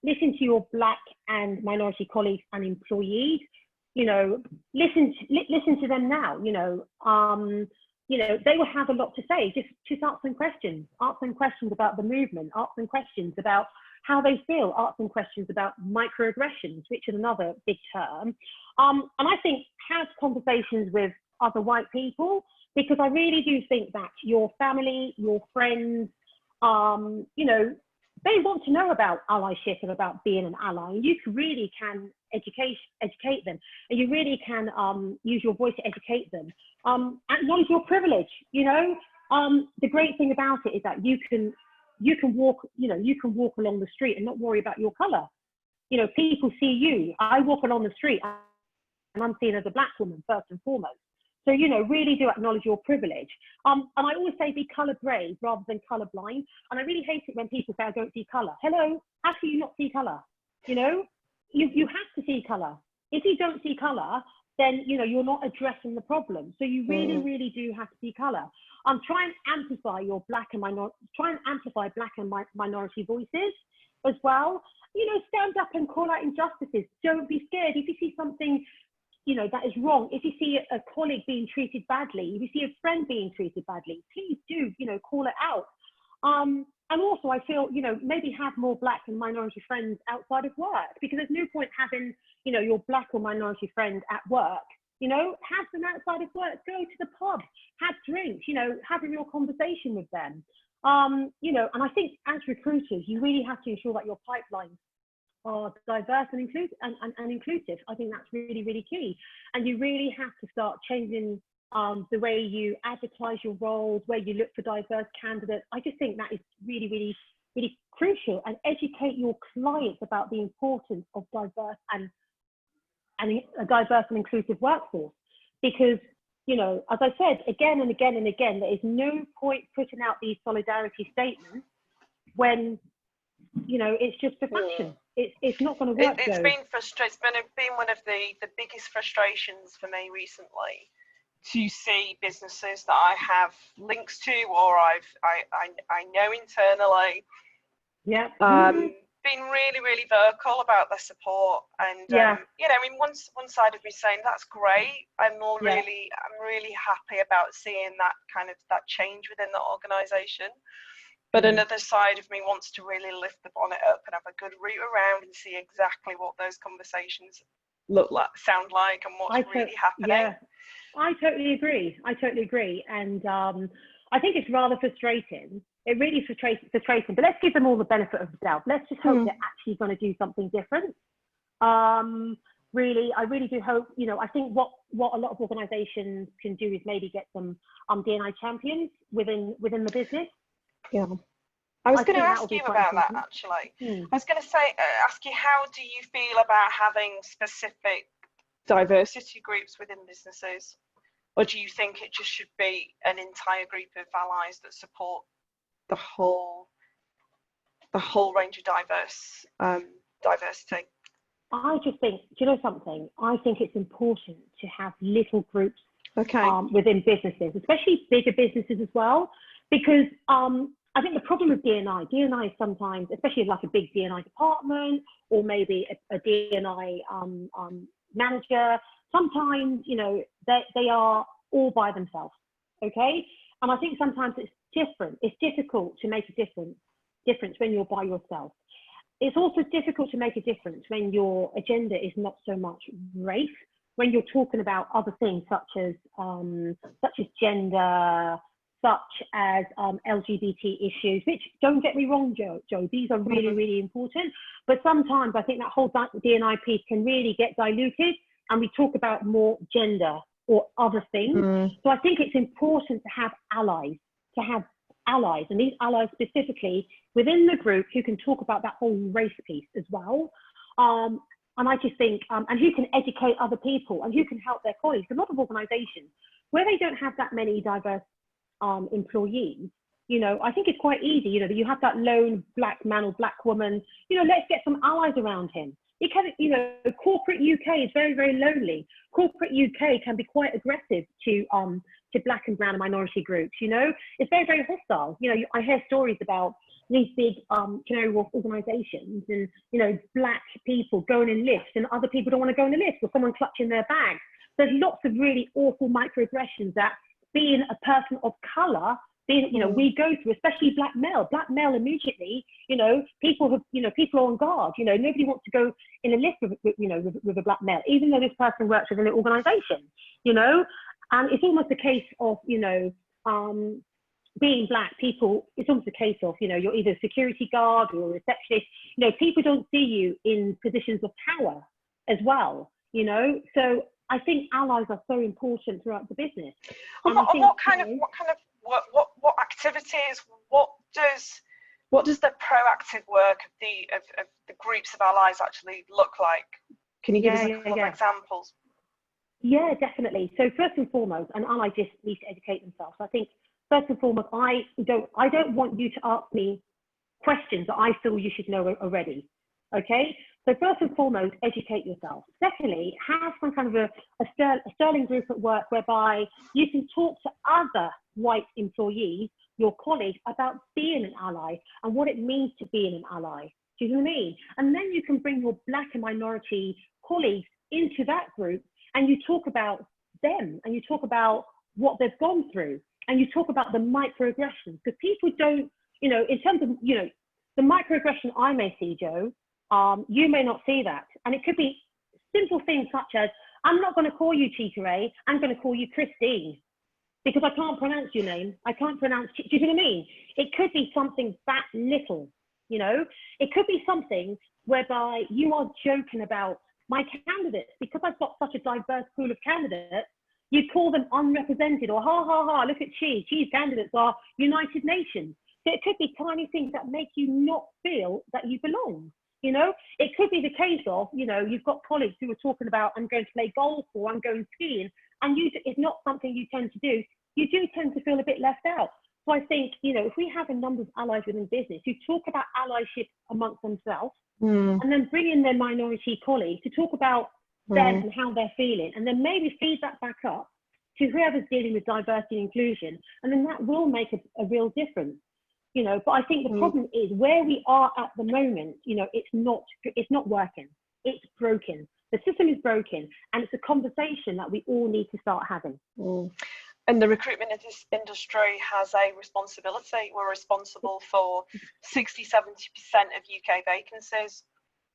Listen to your Black and minority colleagues and employees. Listen to them now. They will have a lot to say. Just ask them questions. Ask them questions about the movement. Ask them questions about how they feel. Ask them questions about microaggressions, which is another big term. And I think have conversations with other white people, because I really do think that your family, your friends, they want to know about allyship and about being an ally. And you really can educate them, and you really can use your voice to educate them. Acknowledge your privilege. The great thing about it is that you can walk along the street and not worry about your color. People see you. I walk along the street and I'm seen as a Black woman first and foremost. So, really do acknowledge your privilege. And I always say be color brave rather than color blind. And I really hate it when people say I don't see color. Hello, how can you not see color? You have to see color. If you don't see color, then you're not addressing the problem. So you really, really do have to see color. Try and amplify your Black and minority voices as well. Stand up and call out injustices. Don't be scared. If you see something you know, that is wrong. If you see a colleague being treated badly, if you see a friend being treated badly, please do, you know, call it out. And also I feel, you know, maybe have more Black and minority friends outside of work, because there's no point having, you know, your Black or minority friend at work. You know, have them outside of work, go to the pub, have drinks, you know, have a real conversation with them. You know, and I think as recruiters, you really have to ensure that your pipelines are diverse and inclusive. I think that's really, really key. And you really have to start changing the way you advertise your roles, where you look for diverse candidates. I just think that is really, really, really crucial, and educate your clients about the importance of diverse and a diverse and inclusive workforce. Because, you know, as I said again and again and again, there is no point putting out these solidarity statements when, you know, it's just for fashion. It's not going to work. It's been frustrating. It's been one of the biggest frustrations for me recently to see businesses that I have links to, or I know internally. Yeah. Been really vocal about their support, and you know, I mean, one side of me saying that's great. I'm really happy about seeing that change within the organisation. But another side of me wants to really lift the bonnet up and have a good root around and see exactly what those conversations look like, sound like, and what's really happening. Yeah, I totally agree. And I think it's rather frustrating. It really is frustrating, but let's give them all the benefit of the doubt. Let's just hope they're actually going to do something different. Really, I really do hope, you know, I think what a lot of organizations can do is maybe get some D&I champions within the business. Yeah. I was going to ask you about that, actually. I was going to ask you, how do you feel about having specific diversity groups within businesses? Or do you think it just should be an entire group of allies that support the whole range of diversity? I just think, do you know something? I think it's important to have little groups within businesses, especially bigger businesses as well, because I think the problem with D&I is sometimes, especially like a big D&I department, or maybe a D&I manager, sometimes, you know, they are all by themselves, okay? And I think sometimes it's different. It's difficult to make a difference when you're by yourself. It's also difficult to make a difference when your agenda is not so much race, when you're talking about other things such as gender, such as LGBT issues, which, don't get me wrong, Joe, these are really, really important. But sometimes I think that whole D&I piece can really get diluted, and we talk about more gender or other things. So I think it's important to have allies, and these allies specifically within the group who can talk about that whole race piece as well. And I just think, and who can educate other people and who can help their colleagues. A lot of organizations where they don't have that many diverse employees, you know, I think it's quite easy, you know, you have that lone Black man or Black woman, you know, let's get some allies around him. It can, you know, corporate UK is very, very lonely. Corporate UK can be quite aggressive to Black and brown and minority groups, you know. It's very, very hostile. You know, I hear stories about these big Canary Wharf organisations and, you know, Black people going in lifts and other people don't want to go in the lift, or someone clutching their bag. There's lots of really awful microaggressions that, being a person of colour, you know, we go through, especially black male immediately, you know, people are on guard, you know, nobody wants to go in a lift with a black male, even though this person works within an organisation, you know. And it's almost a case of, you know, being Black people, it's almost a case of, you know, you're either a security guard or a receptionist, you know, people don't see you in positions of power as well, you know. So I think allies are so important throughout the business. And what kind of activities? What does the proactive work of the groups of allies actually look like? Can you give us a couple of examples? Yeah, definitely. So first and foremost, an ally just needs to educate themselves. I think first and foremost, I don't want you to ask me questions that I feel you should know already. Okay. So first and foremost, educate yourself. Secondly, have some kind of a sterling group at work whereby you can talk to other white employees, your colleagues, about being an ally and what it means to be an ally. Do you know what I mean? And then you can bring your Black and minority colleagues into that group and you talk about them, and you talk about what they've gone through, and you talk about the microaggressions, because people don't, in terms of, the microaggression I may see, Joe, you may not see that. And it could be simple things such as, I'm not going to call you Chikere, I'm going to call you Christine, because I can't pronounce your name. I can't pronounce, do you know what I mean? It could be something that little, It could be something whereby you are joking about my candidates, because I've got such a diverse pool of candidates, you call them unrepresented, or ha, ha, ha, look at Chi's candidates are United Nations. So it could be tiny things that make you not feel that you belong. It could be the case of, you've got colleagues who are talking about, I'm going to play golf or I'm going skiing, and it's not something you tend to do. You do tend to feel a bit left out. So I think, if we have a number of allies within business who talk about allyship amongst themselves, and then bring in their minority colleagues to talk about them and how they're feeling, and then maybe feed that back up to whoever's dealing with diversity and inclusion, and then that will make a real difference. But I think the problem is where we are at the moment, it's not working. It's broken. The system is broken, and it's a conversation that we all need to start having. And the recruitment industry has a responsibility. We're responsible for 60–70% of UK vacancies.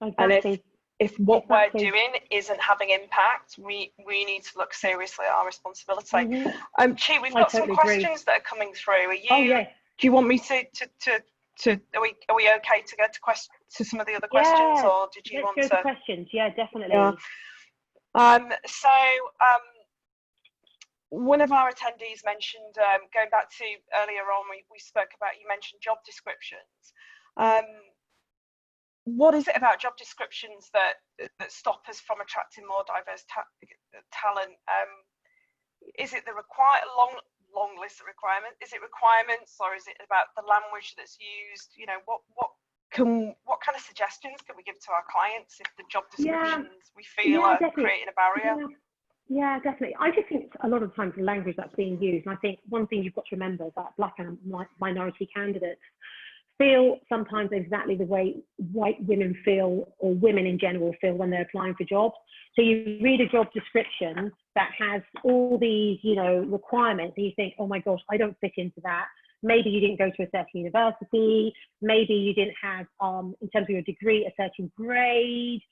Exactly. And if what we're doing isn't having impact, we need to look seriously at our responsibility. Chi, we've got some questions that are coming through. Are you? Oh, yes. Do you want me to are we okay to go to some of the other questions, or did you want to? Let's go to questions. Yeah, definitely. One of our attendees mentioned, going back to earlier on, we spoke about, you mentioned job descriptions. What is it about job descriptions that stop us from attracting more diverse talent? Is it the long list of requirements? Is it requirements, or is it about the language that's used? What kind of suggestions can we give to our clients if the job descriptions we feel are creating a barrier? Yeah, definitely. I just think a lot of times the language that's being used, and I think one thing you've got to remember is that Black and minority candidates feel sometimes exactly the way white women feel, or women in general feel, when they're applying for jobs. So you read a job description that has all these, requirements, and you think, oh my gosh, I don't fit into that. Maybe you didn't go to a certain university. Maybe you didn't have, in terms of your degree, a certain grade.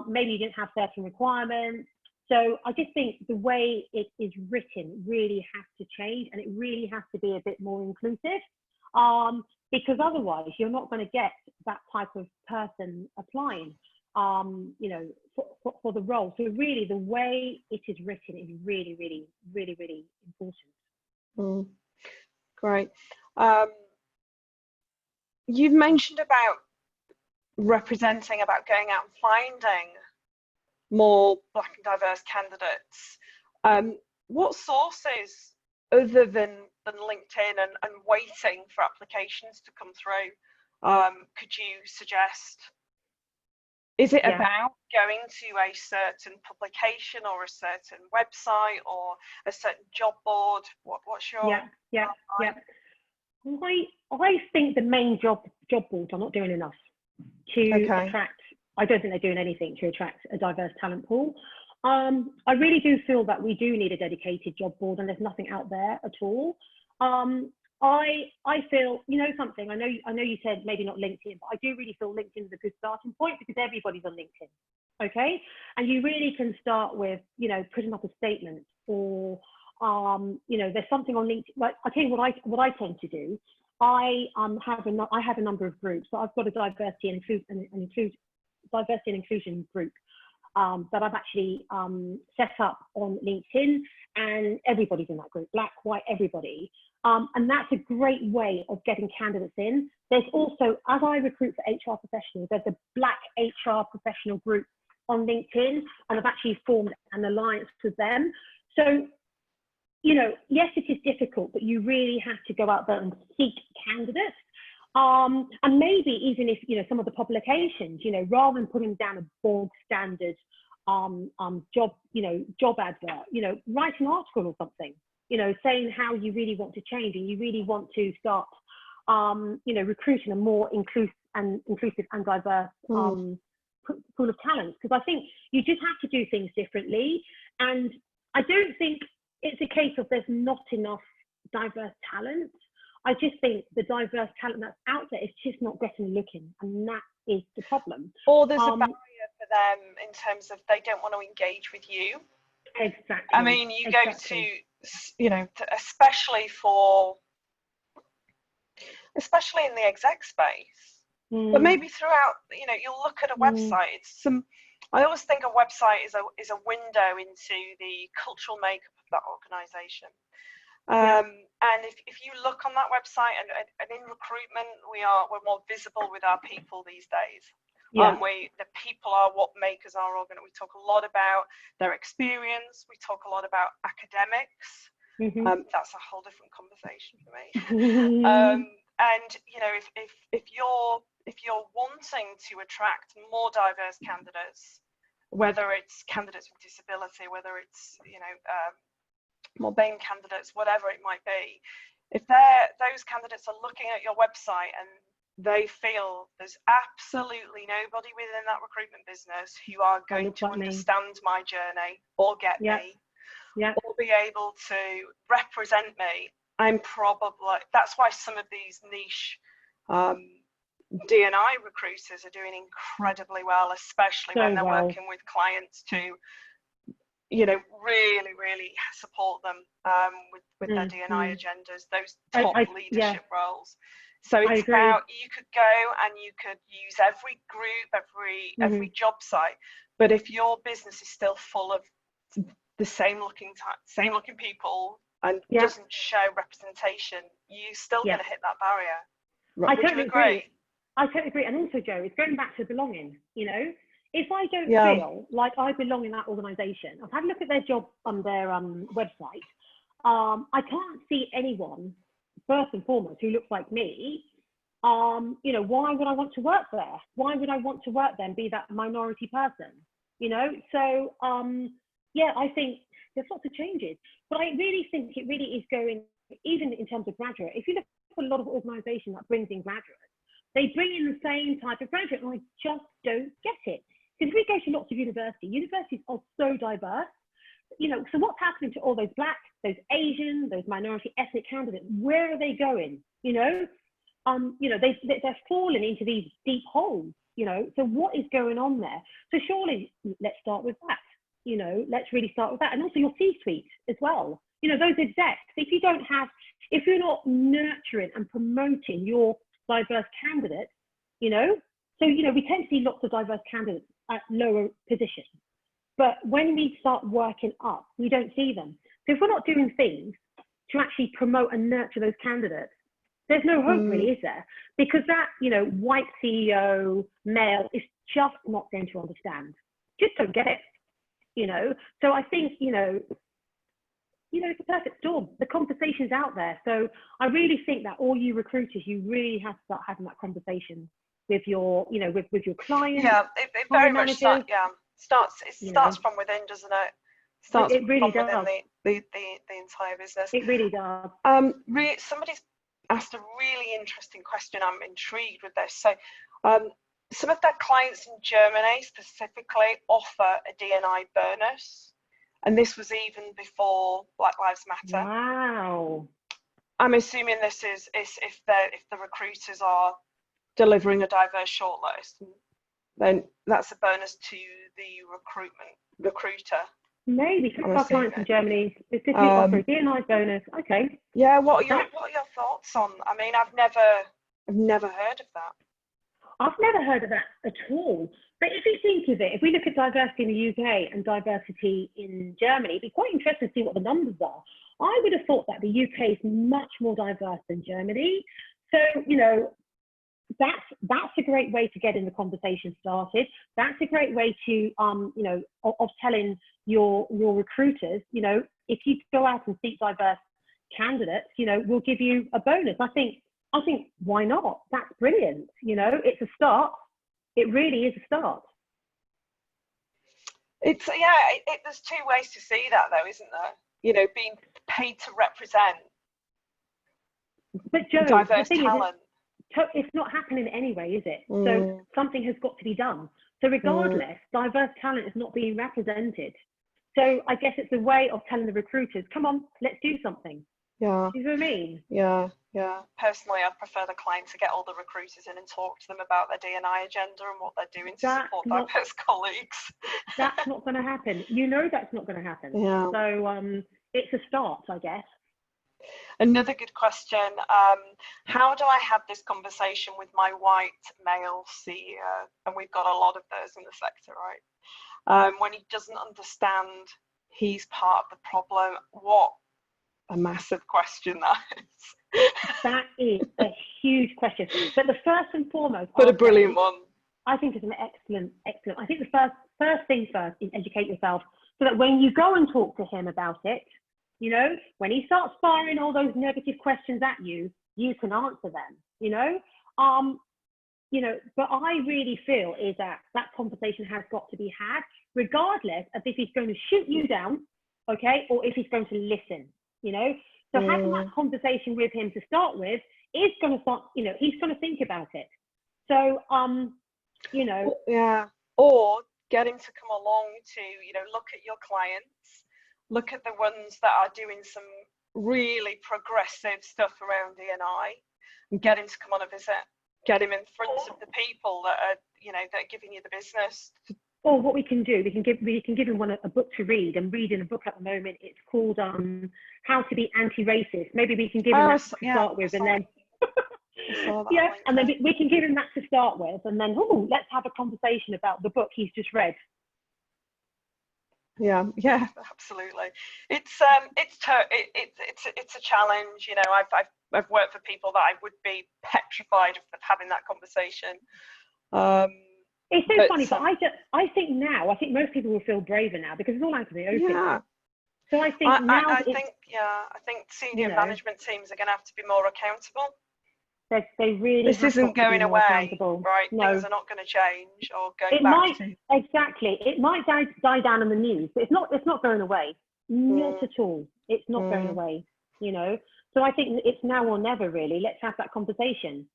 Maybe you didn't have certain requirements. So I just think the way it is written really has to change, and it really has to be a bit more inclusive, because otherwise you're not going to get that type of person applying, for the role. So really the way it is written is really, really, really, really important. Great. You've mentioned about representing, about going out and finding more Black and diverse candidates. What sources, other than LinkedIn and waiting for applications to come through, could you suggest? Is it about going to a certain publication or a certain website or a certain job board? What's your? Yeah. I think the main job boards are not doing enough to attract. I don't think they're doing anything to attract a diverse talent pool. I really do feel that we do need a dedicated job board, and there's nothing out there at all. I feel, something, I know you said maybe not LinkedIn, but I do really feel LinkedIn is a good starting point, because everybody's on LinkedIn, okay? And you really can start with, putting up a statement, or, there's something on LinkedIn. Like, I'll tell you what I tend to do. I have a number of groups. So I've got a diversity and inclusion group that I've actually set up on LinkedIn, and everybody's in that group, Black, white, everybody. And that's a great way of getting candidates in. There's also, as I recruit for HR professionals, there's a Black HR professional group on LinkedIn, and I've actually formed an alliance with them. So, yes, it is difficult, but you really have to go out there and seek candidates. And maybe even if, some of the publications, rather than putting down a bog standard job advert, write an article or something, saying how you really want to change, and you really want to start, recruiting a more inclusive and diverse pool of talents. Because I think you just have to do things differently. And I don't think it's a case of there's not enough diverse talent. I just think the diverse talent that's out there is just not getting looking, and that is the problem. Or there's a barrier for them in terms of they don't want to engage with you. Exactly. I mean, you go to, you know, especially in the exec space, but maybe throughout, you know, you'll look at a website. It's I always think a website is a window into the cultural makeup of that organisation. And if you look on that website, and in recruitment, we're more visible with our people these days. Aren't we? The people are what make us our organ. We talk a lot about their experience. We talk a lot about academics. That's a whole different conversation for me. And you know, if you're wanting to attract more diverse candidates, whether it's candidates with disability, whether it's, you know, more BAME candidates, whatever it might be, if those candidates are looking at your website and they feel there's absolutely nobody within that recruitment business who are going to understand my journey or get me, or be able to represent me, that's why some of these niche D&I recruiters are doing incredibly well, especially when they're working with clients to, you know, really support them with their D&I agendas, those top leadership roles. So it's about, you could go and you could use every group, every job site, but if your business is still full of the same looking people and doesn't show representation, you're still going to hit that barrier. I totally agree. I totally agree. And also, Joe, it's going back to belonging. You know, if I don't feel like I belong in that organisation, I've had a look at their job on their website. I can't see anyone, first and foremost, who looks like me. You know, why would I want to work there? Why would I want to work there and be that minority person? You know, so yeah, I think there's lots of changes, but I really think it really is going, even in terms of graduate. If you look at a lot of organisations that brings in graduates, they bring in the same type of graduate, and I just don't get it. Because we go to lots of universities are so diverse. You know, so what's happening to all those Black, those Asian, those minority ethnic candidates? Where are they going? You know, they're falling into these deep holes. You know, so what is going on there? So surely let's start with that. You know, let's really start with that, and also your C-suite as well. You know, those execs. If you're not nurturing and promoting your diverse candidates, you know, so you know we tend to see lots of diverse candidates at lower positions. But when we start working up, we don't see them. So if we're not doing things to actually promote and nurture those candidates, there's no hope really, is there? Because that, you know, white CEO, male, is just not going to understand. Just don't get it, you know? So I think, you know, it's a perfect storm. The conversation's out there. So I really think that all you recruiters, you really have to start having that conversation with your, you know, with your clients. Yeah, it very much starts from within, doesn't it? It really does. Within the entire business. It really does. Somebody's asked a really interesting question. I'm intrigued with this. So some of their clients in Germany specifically offer a D&I bonus. And this was even before Black Lives Matter. Wow. I'm assuming this is if the recruiters are delivering a diverse shortlist, then that's a bonus to the recruiter. Maybe some of our clients in Germany specifically offer a D&I bonus. Okay. Yeah. What are your thoughts on? I mean, I've never heard of that. I've never heard of that at all. But if you think of it, if we look at diversity in the UK and diversity in Germany, it'd be quite interesting to see what the numbers are. I would have thought that the UK is much more diverse than Germany. So, you know, that's a great way to get in the conversation started. That's a great way to, you know, of telling your recruiters, you know, if you go out and seek diverse candidates, you know, we'll give you a bonus. I think why not? That's brilliant. You know, it's a start. It really is a start. It's there's two ways to see that though, isn't there? You know, being paid to represent diverse talent. It's not happening anyway, is it? So something has got to be done. So regardless, diverse talent is not being represented. So I guess it's a way of telling the recruiters, come on, let's do something. Yeah. Do you know what I mean? Yeah. Personally, I prefer the client to get all the recruiters in and talk to them about their D&I agenda and what they're doing to support diverse colleagues. That's not going to happen. You know that's not going to happen. Yeah. So it's a start, I guess. Another good question. How do I have this conversation with my white male CEO? And we've got a lot of those in the sector, right? When he doesn't understand he's part of the problem. What a massive question that is. That is a huge question. But the first and foremost, but a brilliant one. I think it's an excellent. I think the first thing first is educate yourself so that when you go and talk to him about it, you know, when he starts firing all those negative questions at you, you can answer them, you know. But I really feel is that conversation has got to be had, regardless of if he's going to shoot you down, okay, or if he's going to listen, you know. So having that conversation with him to start with is going to start, you know, he's going to think about it. So, you know. Yeah. Or get him to come along to, you know, look at your clients, look at the ones that are doing some really progressive stuff around D&I, and get him to come on a visit. Get him in front of the people that are, you know, that are giving you the business. Or what we can do, we can give him a book to read, and reading a book at the moment. It's called How to Be Anti-Racist. Maybe we can give him that to start with, and then and then we can give him that to start with, and then let's have a conversation about the book he's just read. Yeah, absolutely. It's a challenge. You know, I've worked for people that I would be petrified of having that conversation. It's so funny, but I think most people will feel braver now because it's all out in the open. Yeah. So I think I think senior management teams are going to have to be more accountable. They really. This isn't going away, right? No. Things are not going to change or go back. Exactly. It might die down in the news, but it's not going away. Not at all. It's not going away. You know. So I think it's now or never, really. Let's have that conversation.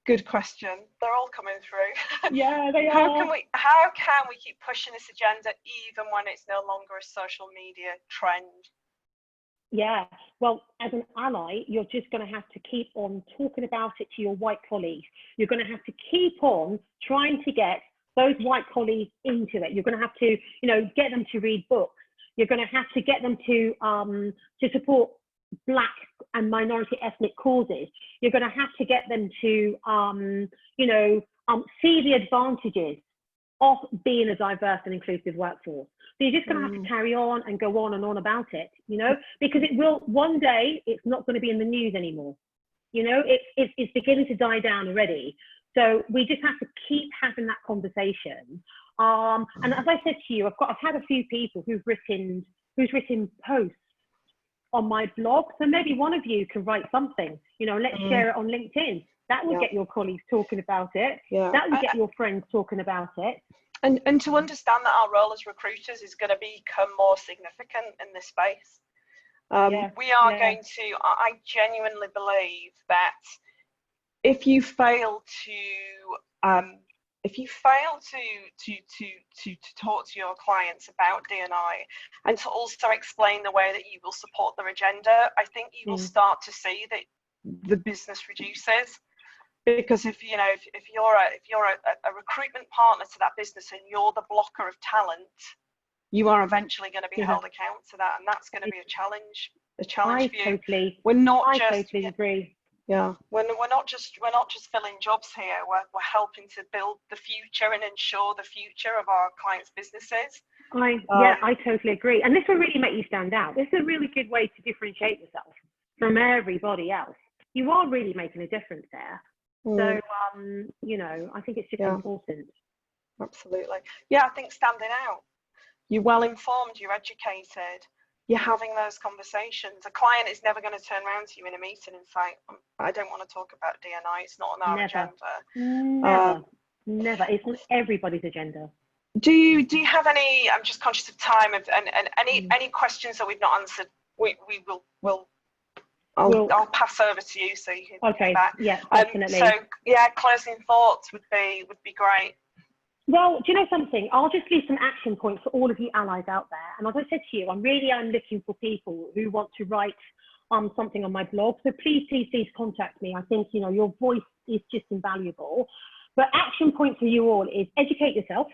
Good question. They're all coming through. Yeah, they are. How can we keep pushing this agenda even when it's no longer a social media trend? Yeah, well, as an ally, you're just going to have to keep on talking about it to your white colleagues. You're going to have to keep on trying to get those white colleagues into it. You're going to have to, you know, get them to read books. You're going to have to get them to support Black and minority ethnic causes. You're going to have to get them to, see the advantages of being a diverse and inclusive workforce. So you're just going to have to carry on and go on and on about it, you know, because it will, one day, it's not going to be in the news anymore. You know, it's beginning to die down already. So we just have to keep having that conversation. And as I said to you, I've had a few people who's written posts on my blog. So maybe one of you can write something, you know, let's share it on LinkedIn. That will get your colleagues talking about it. Yeah. That will get your friends talking about it. And to understand that our role as recruiters is going to become more significant in this space. We are going to, I genuinely believe that if you fail to talk to your clients about D&I and to also explain the way that you will support their agenda, I think you will start to see that the business reduces. Because if you're a recruitment partner to that business and you're the blocker of talent, you are eventually going to be held account to that, and that's going to be a challenge for you. I totally agree. Yeah, we're not just filling jobs here. We're helping to build the future and ensure the future of our clients' businesses. I totally agree. And this will really make you stand out. This is a really good way to differentiate yourself from everybody else. You are really making a difference there. So, I think it's just important. Absolutely. Yeah, I think standing out. You're well informed, you're educated, you're having those conversations. A client is never going to turn around to you in a meeting and say, I don't want to talk about D&I, it's not on our agenda. Never. It's on everybody's agenda. Do you have any, I'm just conscious of time, and any questions that we've not answered, I'll pass over to you so you can okay back. Yeah, definitely. Closing thoughts would be great. Well, do you know something? I'll just leave some action points for all of you allies out there. And as I said to you, I'm looking for people who want to write something on my blog. So please contact me. I think, you know, your voice is just invaluable. But action point for you all is educate yourself.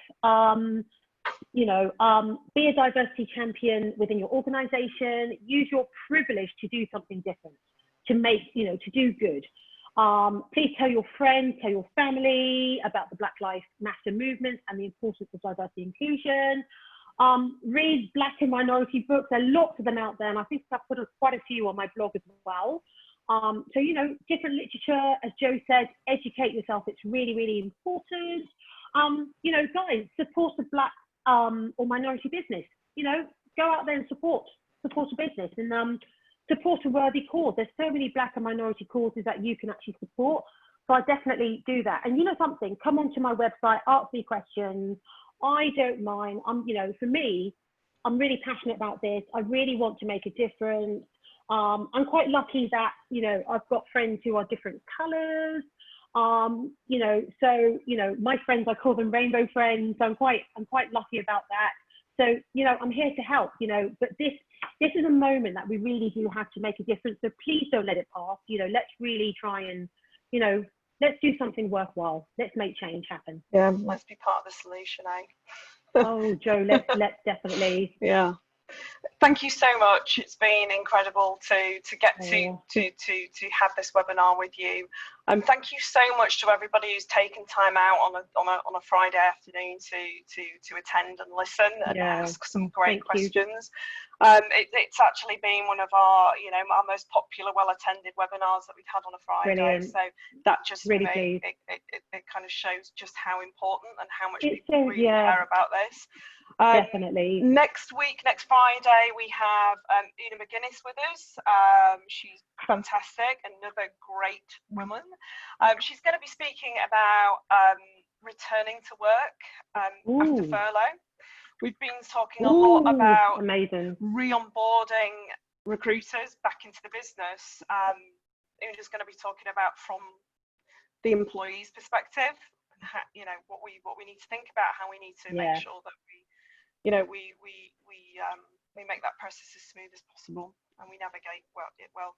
You know, be a diversity champion within your organization. Use your privilege to do something different, to make, you know, to do good. Please tell your friends, tell your family about the Black Lives Matter movement and the importance of diversity and inclusion. Read Black and minority books. There are lots of them out there, and I think I've put quite a few on my blog as well. So, you know, different literature, as Joe said, educate yourself. It's really, really important. You know, guys, support a Black or minority business. You know, go out there and support a business, and support a worthy cause. There's so many Black and minority causes that you can actually support. So I definitely do that. And you know something, come onto my website, ask me questions. I don't mind. You know, for me, I'm really passionate about this. I really want to make a difference. I'm quite lucky that, you know, I've got friends who are different colors. You know, so, you know, my friends, I call them rainbow friends. So I'm quite lucky about that. So, you know, I'm here to help, you know, but this is a moment that we really do have to make a difference. So please don't let it pass. You know, let's really try and, you know, let's do something worthwhile. Let's make change happen. Yeah, let's be part of the solution, eh? Oh, Joe, let's definitely. Yeah. Thank you so much. It's been incredible to get to have this webinar with you. Thank you so much to everybody who's taken time out on a Friday afternoon to attend and listen and ask some great questions. It's actually been one of our, you know, our most popular, well-attended webinars that we've had on a Friday. Brilliant. So that just really for me, it kind of shows just how important and how much people really care about this. Definitely. Next Friday, we have Una McGuinness with us. She's fantastic, another great woman. She's going to be speaking about returning to work after furlough. We've been talking a lot about re-onboarding recruiters back into the business. Una's going to be talking about from the employee's perspective, you know, what we need to think about, how we need to make sure that we, you know, we make that process as smooth as possible and we navigate it well.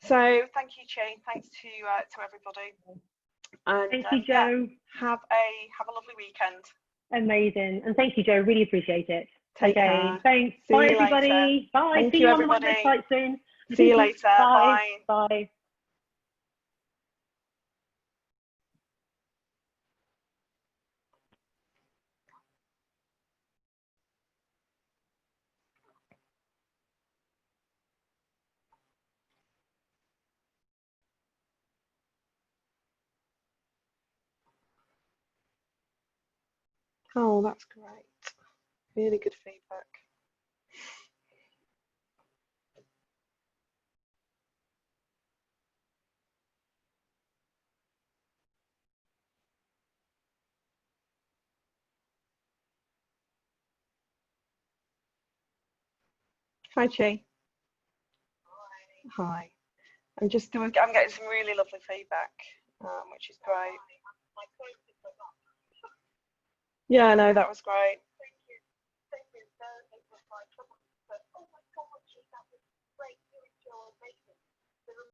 So thank you, Chi. Thanks to everybody. And thank you, Joe. Have a lovely weekend. Amazing. And thank you, Joe. Really appreciate it. Take care. Thanks. See Bye, you everybody. later. Bye. Thank See you, you everybody. on my website soon. See you later. Bye. Bye. Bye. Oh, that's great. Really good feedback. Hi, Chi. Hi. I'm getting some really lovely feedback, which is great. Yeah, no, that was great.